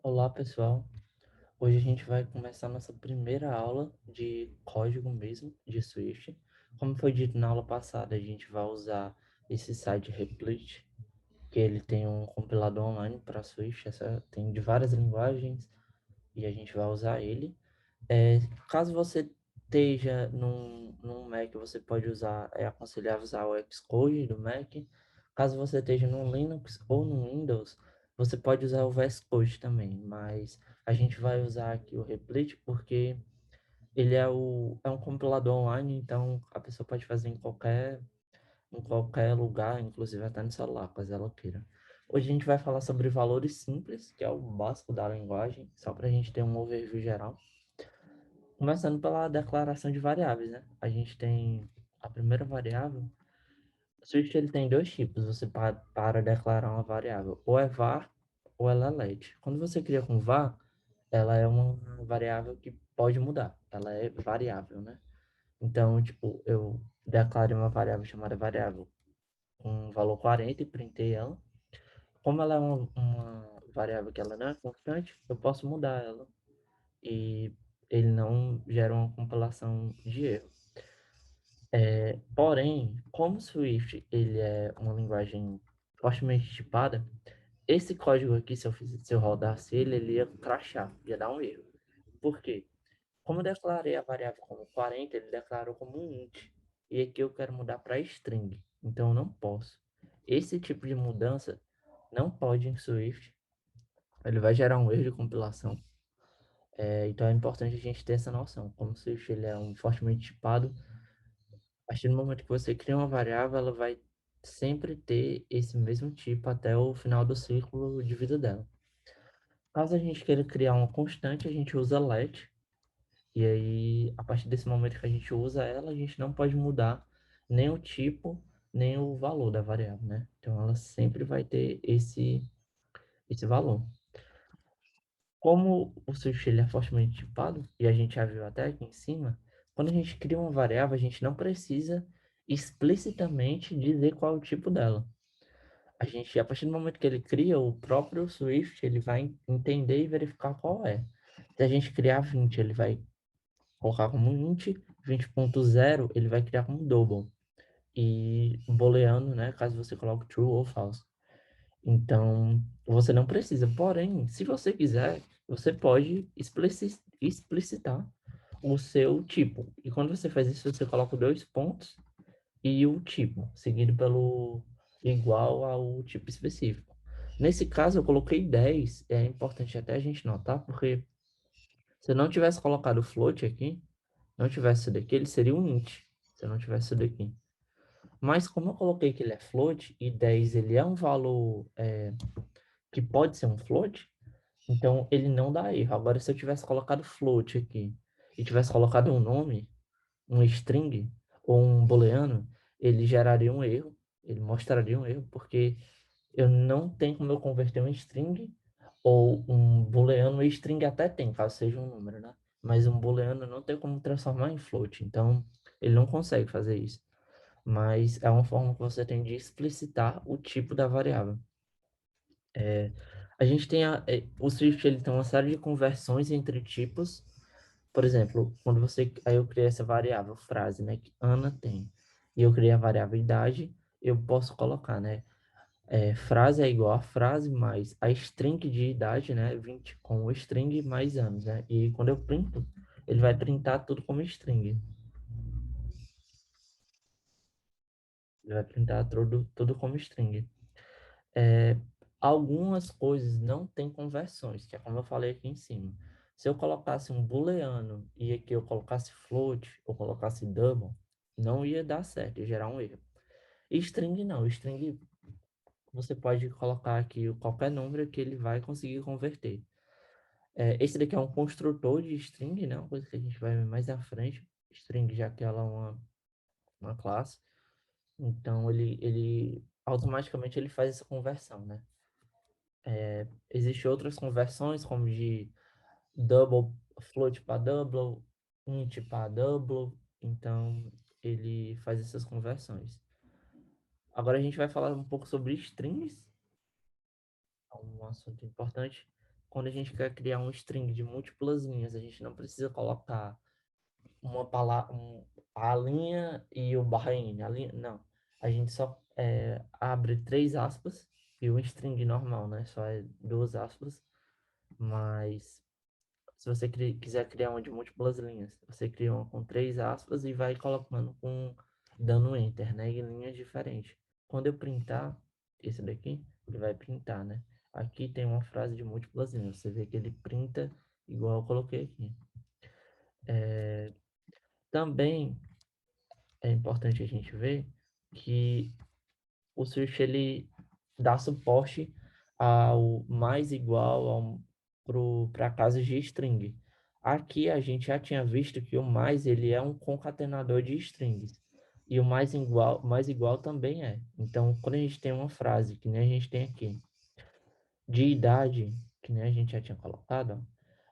Olá, pessoal. Hoje a gente vai começar nossa primeira aula de código mesmo, de Swift. Como foi dito na aula passada, a gente vai usar esse site Replit, que ele tem um compilador online para Swift, tem de várias linguagens, e a gente vai usar ele. Caso você esteja num Mac, você pode usar, é aconselhável usar o Xcode do Mac. Caso você esteja no Linux ou no Windows, você pode usar o VS Code também, mas a gente vai usar aqui o Replit porque ele é um compilador online, então a pessoa pode fazer em qualquer lugar, inclusive até no celular, caso ela queira. Hoje a gente vai falar sobre valores simples, que é o básico da linguagem, só para a gente ter um overview geral. Começando pela declaração de variáveis, né? A gente tem a primeira variável. O Swift ele tem dois tipos. Você para declarar uma variável, ou é var ou ela é let. Quando você cria com var, ela é uma variável que pode mudar. Ela é variável, né? Então, tipo, eu declarei uma variável chamada variável com valor 40 e printei ela. Como ela é uma variável que ela não é constante, eu posso mudar ela e ele não gera uma compilação de erro. Porém, como o Swift ele é uma linguagem fortemente tipada, esse código aqui, se eu rodasse ele, ele ia crashar, ia dar um erro. Por quê? Como eu declarei a variável como 40, ele declarou como um int. E aqui eu quero mudar para string. Então eu não posso. Esse tipo de mudança não pode em Swift. Ele vai gerar um erro de compilação. Então é importante a gente ter essa noção. Como o Swift ele é um fortemente tipado, a partir do momento que você cria uma variável, ela vai sempre ter esse mesmo tipo até o final do ciclo de vida dela. Caso a gente queira criar uma constante, a gente usa let, e aí, a partir desse momento que a gente usa ela, a gente não pode mudar nem o tipo, nem o valor da variável, né? Então, ela sempre vai ter esse valor. Como o Swift ele é fortemente tipado, e a gente já viu até aqui em cima, quando a gente cria uma variável, a gente não precisa explicitamente dizer qual é o tipo dela. A partir do momento que ele cria, o próprio Swift ele vai entender e verificar qual é. Se a gente criar 20, ele vai colocar como int, 20.0 ele vai criar como double. E booleano, né, caso você coloque true ou false. Então, você não precisa. Porém, se você quiser, você pode explicitar o seu tipo. E quando você faz isso, você coloca dois pontos e o tipo, seguido pelo igual ao tipo específico. Nesse caso, eu coloquei 10. É importante até a gente notar, porque se eu não tivesse colocado float aqui, não tivesse isso daqui, ele seria um int. Se eu não tivesse isso daqui. Mas como eu coloquei que ele é float e 10 ele é um valor que pode ser um float, então ele não dá erro. Agora, se eu tivesse colocado float aqui e tivesse colocado um nome, um string ou um booleano, ele geraria um erro, ele mostraria um erro, porque eu não tenho como eu converter um string ou um booleano. String até tem, caso seja um número, né? Mas um booleano não tem como transformar em float, então ele não consegue fazer isso. Mas é uma forma que você tem de explicitar o tipo da variável. A gente tem o Swift ele tem uma série de conversões entre tipos. Por exemplo, aí eu criei essa variável frase, né, que Ana tem, e eu criei a variável idade, eu posso colocar, né, frase é igual a frase mais a string de idade, né, 20 com o string mais anos, né, e quando eu printo, ele vai printar tudo como string. Ele vai printar tudo como string. É, algumas coisas não têm conversões, que é como eu falei aqui em cima. Se eu colocasse um booleano e aqui eu colocasse float ou colocasse double, não ia dar certo, ia gerar um erro. E string não, string você pode colocar aqui qualquer número que ele vai conseguir converter. Esse daqui é um construtor de string, né? Uma coisa que a gente vai ver mais à frente. String, já que ela é uma classe. Então, ele automaticamente ele faz essa conversão, né? Existem outras conversões, como de double, float para double, int para double. Então, ele faz essas conversões. Agora a gente vai falar um pouco sobre strings, é um assunto importante. quando a gente quer criar um string de múltiplas linhas, a gente não precisa colocar uma palavra, a linha e o barra N. A linha, não. A gente só abre três aspas e o string normal, né? Só é duas aspas. Mas se você quiser criar uma de múltiplas linhas, você cria uma com três aspas e vai colocando dando enter, né? Em linhas diferentes. Quando eu printar esse daqui, ele vai printar, né? Aqui tem uma frase de múltiplas linhas. Você vê que ele printa igual eu coloquei aqui. Também é importante a gente ver que o Swift ele dá suporte ao mais igual para casos de string. Aqui a gente já tinha visto que o mais ele é um concatenador de strings e o mais igual também é. Então, quando a gente tem uma frase que nem a gente tem aqui de idade, que nem a gente já tinha colocado,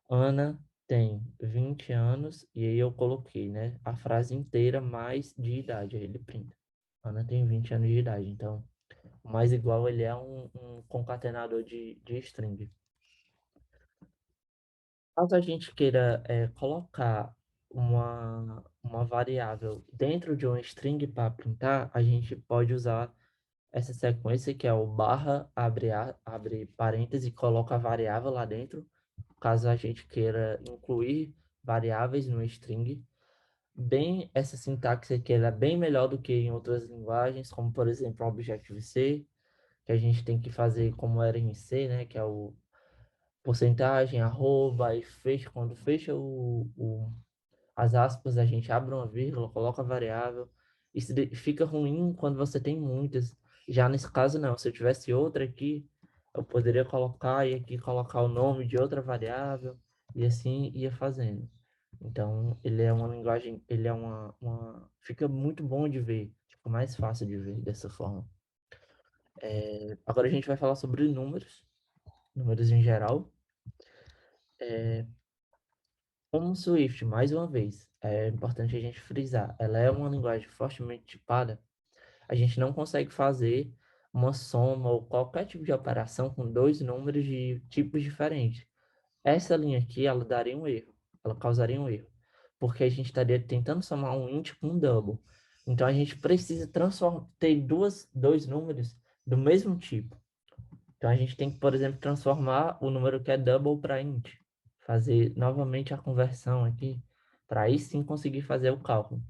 ó, Ana tem 20 anos e aí eu coloquei, né, a frase inteira mais de idade, aí ele printa. Ana tem 20 anos de idade, então o mais igual ele é um concatenador de string. Caso a gente queira colocar uma variável dentro de um string para printar, a gente pode usar essa sequência que é o barra, abre parênteses e coloca a variável lá dentro, caso a gente queira incluir variáveis no string. Bem, essa sintaxe aqui ela é bem melhor do que em outras linguagens, como por exemplo o Objective-C, que a gente tem que fazer como era em C, né? Que é o porcentagem, arroba, e fecha, quando fecha as aspas, a gente abre uma vírgula, coloca a variável. Isso fica ruim quando você tem muitas. Já nesse caso, não. Se eu tivesse outra aqui, eu poderia colocar e aqui colocar o nome de outra variável e assim ia fazendo. Então, ele é uma linguagem, ele é fica muito bom de ver, fica mais fácil de ver dessa forma. Agora a gente vai falar sobre números em geral. Como o Swift, mais uma vez, é importante a gente frisar, ela é uma linguagem fortemente tipada, a gente não consegue fazer uma soma ou qualquer tipo de operação com dois números de tipos diferentes. Essa linha aqui, ela daria um erro, ela causaria um erro, porque a gente estaria tentando somar um int com um double. Então a gente precisa ter dois números do mesmo tipo. Então a gente tem que, por exemplo, transformar o número que é double para int. Fazer novamente a conversão aqui, para aí sim conseguir fazer o cálculo.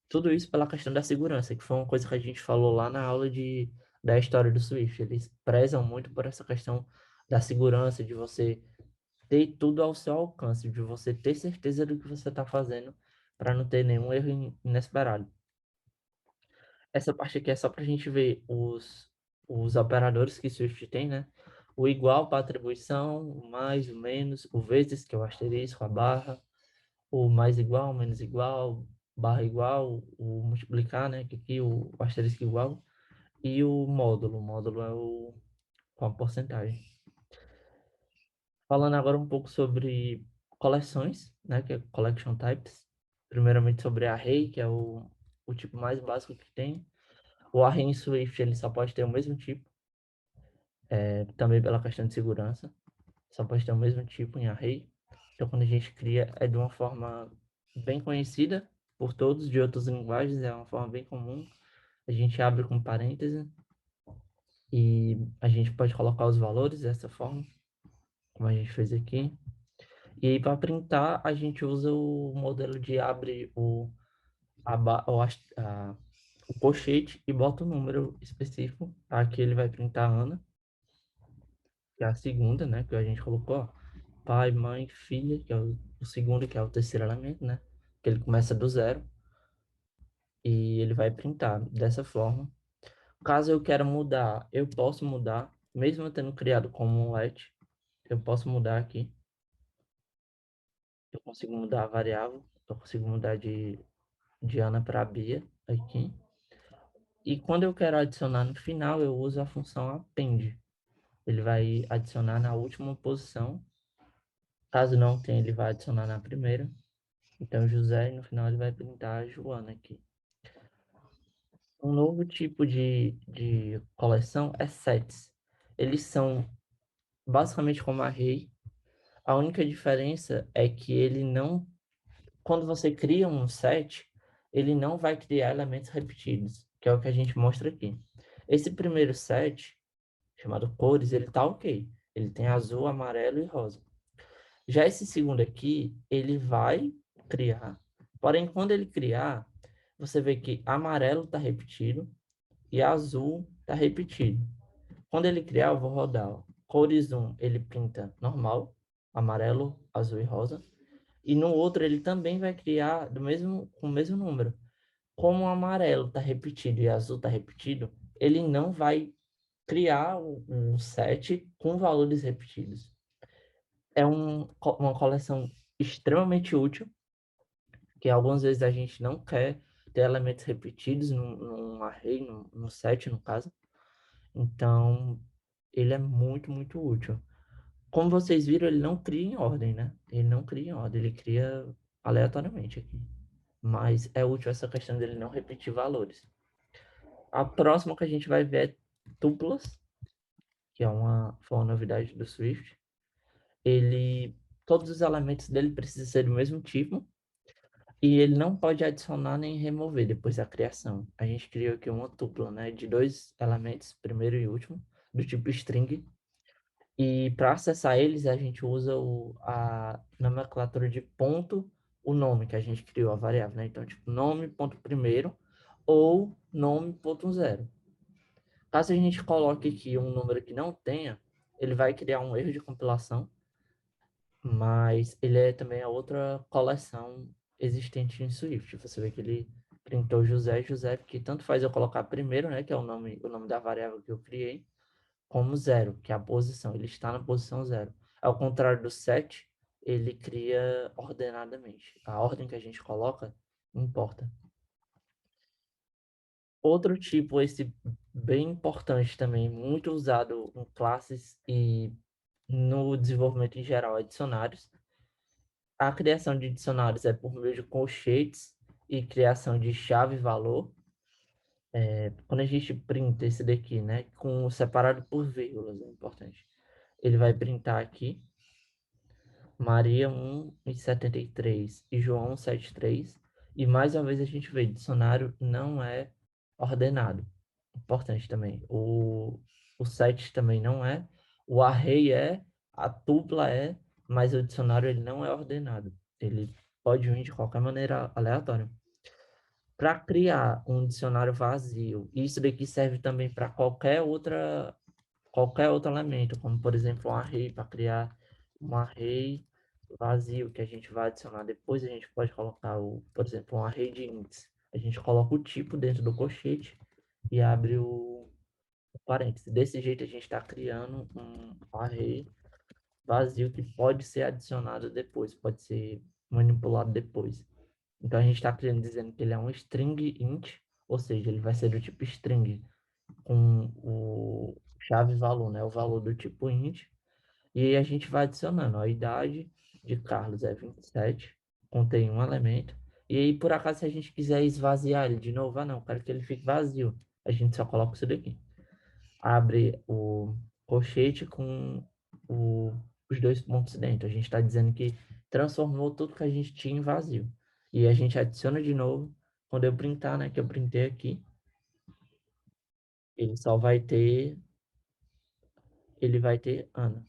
Tudo isso pela questão da segurança, que foi uma coisa que a gente falou lá na aula da história do Swift. Eles prezam muito por essa questão da segurança, de você ter tudo ao seu alcance, de você ter certeza do que você está fazendo, para não ter nenhum erro inesperado. Essa parte aqui é só para a gente ver os operadores que Swift tem, né? O igual para atribuição, o mais, o menos, o vezes, que é o asterisco, a barra, o mais igual, menos igual, barra igual, o multiplicar, né? Que aqui o asterisco igual, e o módulo. O módulo é com a porcentagem. Falando agora um pouco sobre coleções, né? Que é collection types. Primeiramente sobre array, que é o tipo mais básico que tem. O array em Swift ele só pode ter o mesmo tipo, também pela questão de segurança. Só pode ter o mesmo tipo em array. Então, quando a gente cria, é de uma forma bem conhecida por todos de outras linguagens, é uma forma bem comum. A gente abre com parênteses e a gente pode colocar os valores dessa forma, como a gente fez aqui. E aí, para printar, a gente usa o modelo de abre o colchete e bota o número específico. Aqui ele vai printar Ana, que é a segunda, né? Que a gente colocou, ó, pai, mãe, filha, que é o segundo, que é o terceiro elemento, né? Que ele começa do zero e ele vai printar dessa forma. Caso eu queira mudar, eu posso mudar, mesmo eu tendo criado como um let, eu posso mudar aqui. Eu consigo mudar a variável, eu consigo mudar de Ana para Bia aqui. E quando eu quero adicionar no final, eu uso a função append. Ele vai adicionar na última posição. Caso não tenha, ele vai adicionar na primeira. Então, José, e no final ele vai printar a Joana aqui. Um novo tipo de coleção é sets. Eles são basicamente como array. A única diferença é que ele não, quando você cria um set, ele não vai criar elementos repetidos, que é o que a gente mostra aqui. Esse primeiro set, chamado cores, ele tá ok. Ele tem azul, amarelo e rosa. Já esse segundo aqui, ele vai criar. Porém, quando ele criar, você vê que amarelo está repetido e azul está repetido. Quando ele criar, eu vou rodar. Ó. Cores 1, ele pinta normal, amarelo, azul e rosa. E no outro, ele também vai criar com o mesmo número. Como o amarelo está repetido e azul está repetido, ele não vai criar um set com valores repetidos. É uma coleção extremamente útil, que algumas vezes a gente não quer ter elementos repetidos num array, num set, no caso. Então, ele é muito, muito útil. Como vocês viram, ele não cria em ordem, né? Ele não cria em ordem, ele cria aleatoriamente aqui. Mas é útil essa questão dele não repetir valores. A próxima que a gente vai ver é tuplas, que foi uma novidade do Swift. Ele, todos os elementos dele precisam ser do mesmo tipo, e ele não pode adicionar nem remover depois da criação. A gente criou aqui uma tupla, né, de dois elementos, primeiro e último, do tipo string. E para acessar eles, a gente usa a nomenclatura de ponto, o nome que a gente criou, a variável, né? Então, tipo, nome, ponto primeiro, ou nome, ponto zero. Caso a gente coloque aqui um número que não tenha, ele vai criar um erro de compilação, mas ele é também a outra coleção existente em Swift. Você vê que ele printou José, José, que tanto faz eu colocar primeiro, né, que é o nome da variável que eu criei, como zero, que é a posição. Ele está na posição zero. Ao contrário do set, ele cria ordenadamente. A ordem que a gente coloca não importa. Outro tipo, esse bem importante também, muito usado em classes e no desenvolvimento em geral, é dicionários. A criação de dicionários é por meio de colchetes e criação de chave-valor. Quando a gente printa esse daqui, né, com separado por vírgulas, é importante. Ele vai printar aqui Maria 1,73 e João 1,73. E mais uma vez a gente vê, dicionário não é ordenado. Importante também. O set também não é. O array é, a tupla é, mas o dicionário ele não é ordenado. Ele pode vir de qualquer maneira aleatória. Para criar um dicionário vazio, isso daqui serve também para qualquer outro elemento, como por exemplo um array, para criar um array vazio que a gente vai adicionar depois, a gente pode colocar, por exemplo, um array de índice. A gente coloca o tipo dentro do colchete e abre o parênteses. Desse jeito a gente está criando um array vazio que pode ser adicionado depois, pode ser manipulado depois. Então a gente está criando dizendo que ele é um string int, ou seja, ele vai ser do tipo string com o chave valor, né? O valor do tipo int. E aí a gente vai adicionando. A idade de Carlos é 27, contém um elemento. E aí, por acaso, se a gente quiser esvaziar ele de novo, não, quero que ele fique vazio. A gente só coloca isso daqui. Abre o colchete com os dois pontos dentro. A gente está dizendo que transformou tudo que a gente tinha em vazio. E a gente adiciona de novo. Quando eu printar, né, que eu printei aqui, ele só vai ter, ele vai ter Ana.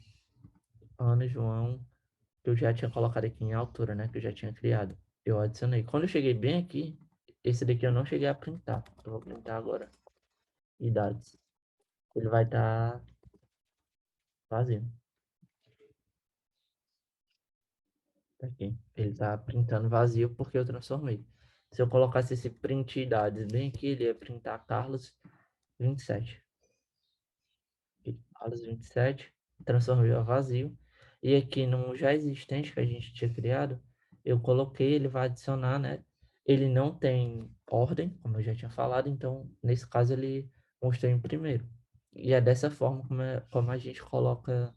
Ana, João, que eu já tinha colocado aqui em altura, né? Que eu já tinha criado. Eu adicionei. Quando eu cheguei bem aqui, esse daqui eu não cheguei a printar. Eu vou printar agora. Idades. Ele vai estar vazio. Tá aqui. Ele tá printando vazio porque eu transformei. Se eu colocasse esse print idades bem aqui, ele ia printar Carlos 27. Carlos 27, transformei a vazio. E aqui no já existente que a gente tinha criado, eu coloquei, ele vai adicionar, né? Ele não tem ordem, como eu já tinha falado, então nesse caso ele mostrou em primeiro. E é dessa forma como a gente coloca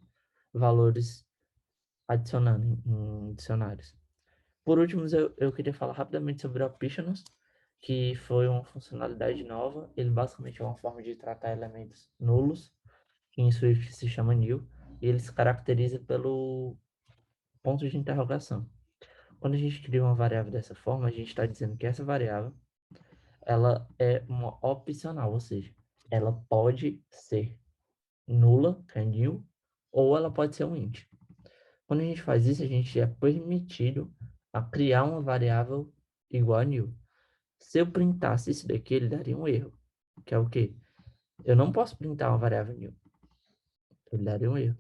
valores adicionando em dicionários. Por último, eu queria falar rapidamente sobre o Optionals, que foi uma funcionalidade nova. Ele basicamente é uma forma de tratar elementos nulos, que em Swift se chama new. e ele se caracteriza pelo ponto de interrogação. Quando a gente cria uma variável dessa forma, a gente está dizendo que essa variável ela é uma opcional, ou seja, ela pode ser nula, que é nil, ou ela pode ser um int. Quando a gente faz isso, a gente é permitido a criar uma variável igual a nil. Se eu printasse isso daqui, ele daria um erro, que é o quê? Eu não posso printar uma variável nil, ele daria um erro.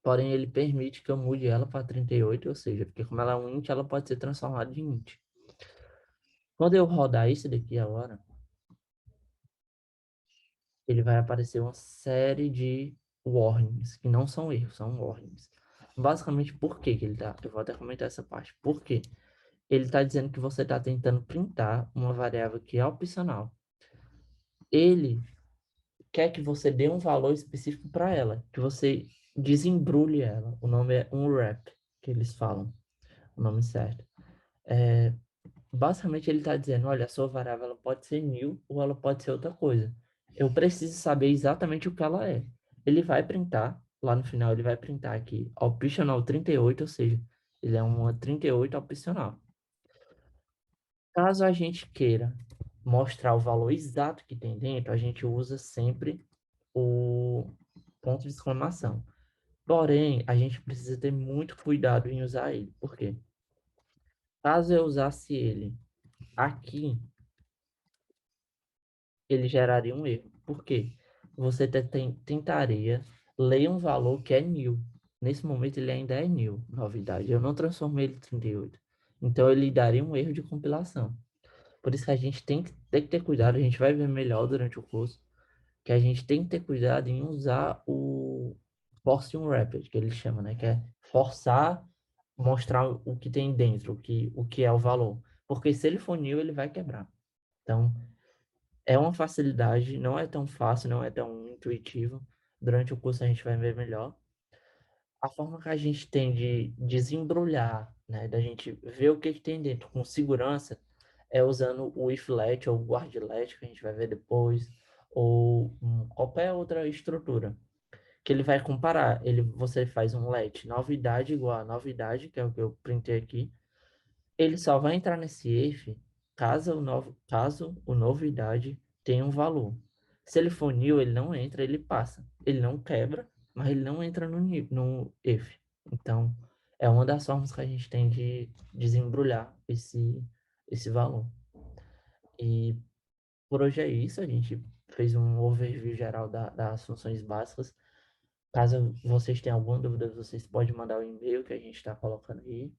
Porém, ele permite que eu mude ela para 38, ou seja, porque como ela é um int, ela pode ser transformada em int. Quando eu rodar isso daqui agora, ele vai aparecer uma série de warnings, que não são erros, são warnings. Basicamente, por que que ele tá? Eu vou até comentar essa parte. Por quê? Ele está dizendo que você está tentando printar uma variável que é opcional. Ele quer que você dê um valor específico para ela, que você desembrulhe ela. O nome é unwrap, que eles falam, o nome certo. É, basicamente, ele está dizendo, olha, a sua variável ela pode ser new ou ela pode ser outra coisa. Eu preciso saber exatamente o que ela é. Ele vai printar, lá no final ele vai printar aqui, optional 38, ou seja, ele é uma 38 opcional. Caso a gente queira mostrar o valor exato que tem dentro, a gente usa sempre o ponto de exclamação. Porém, a gente precisa ter muito cuidado em usar ele. Por quê? Caso eu usasse ele aqui, ele geraria um erro. Por quê? Você tentaria ler um valor que é new. Nesse momento ele ainda é new, novidade. Eu não transformei ele em 38. Então ele daria um erro de compilação. Por isso que a gente tem que ter cuidado, a gente vai ver melhor durante o curso, que a gente tem que ter cuidado em usar o force unwrapped, que ele chama, né? Que é forçar, mostrar o que tem dentro, o que é o valor. Porque se ele for new, ele vai quebrar. Então, é uma facilidade, não é tão fácil, não é tão intuitivo. Durante o curso a gente vai ver melhor. A forma que a gente tem de desembrulhar, né, da gente ver o que que tem dentro com segurança, é usando o if-let ou o guard-let, que a gente vai ver depois, ou qualquer outra estrutura, que ele vai comparar. Você faz um let novidade igual a novidade, que é o que eu printei aqui, ele só vai entrar nesse if caso o novidade tenha um valor. Se ele for new, ele não entra, ele passa. Ele não quebra, mas ele não entra no if. Então, é uma das formas que a gente tem de desembrulhar esse valor. E por hoje é isso. A gente fez um overview geral das funções básicas. Caso vocês tenham alguma dúvida, vocês podem mandar o e-mail que a gente está colocando aí.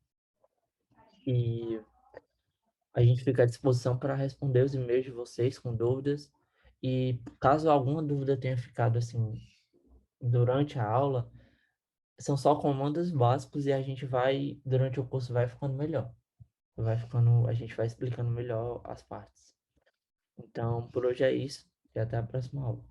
E a gente fica à disposição para responder os e-mails de vocês com dúvidas. E caso alguma dúvida tenha ficado assim durante a aula, são só comandos básicos e a gente vai, durante o curso, vai ficando melhor. A gente vai explicando melhor as partes. Então, por hoje é isso e até a próxima aula.